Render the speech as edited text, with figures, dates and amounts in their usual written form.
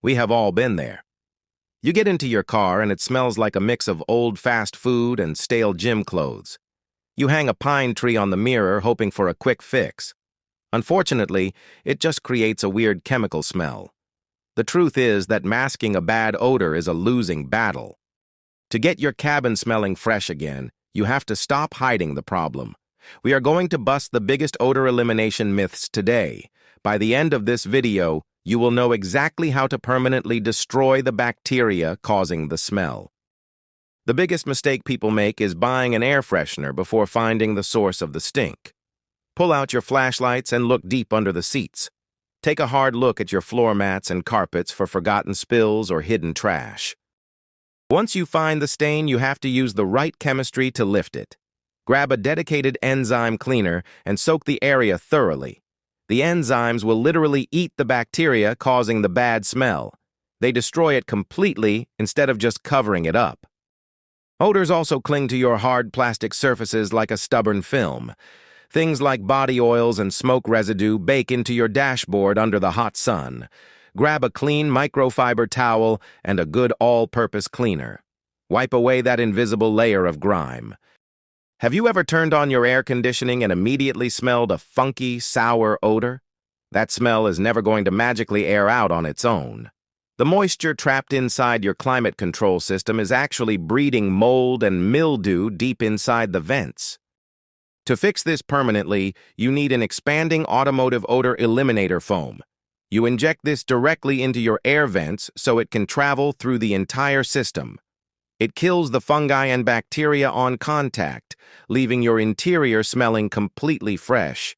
We have all been there. You get into your car and it smells like a mix of old fast food and stale gym clothes. You hang a pine tree on the mirror hoping for a quick fix. Unfortunately, it just creates a weird chemical smell. The truth is that masking a bad odor is a losing battle. To get your cabin smelling fresh again, you have to stop hiding the problem. We are going to bust the biggest odor elimination myths today. By the end of this video, you will know exactly how to permanently destroy the bacteria causing the smell. The biggest mistake people make is buying an air freshener before finding the source of the stink. Pull out your flashlights and look deep under the seats. Take a hard look at your floor mats and carpets for forgotten spills or hidden trash. Once you find the stain, you have to use the right chemistry to lift it. Grab a dedicated enzyme cleaner and soak the area thoroughly. The enzymes will literally eat the bacteria causing the bad smell. They destroy it completely instead of just covering it up. Odors also cling to your hard plastic surfaces like a stubborn film. Things like body oils and smoke residue bake into your dashboard under the hot sun. Grab a clean microfiber towel and a good all-purpose cleaner. Wipe away that invisible layer of grime. Have you ever turned on your air conditioning and immediately smelled a funky, sour odor? That smell is never going to magically air out on its own. The moisture trapped inside your climate control system is actually breeding mold and mildew deep inside the vents. To fix this permanently, you need an expanding automotive odor eliminator foam. You inject this directly into your air vents so it can travel through the entire system. It kills the fungi and bacteria on contact, leaving your interior smelling completely fresh.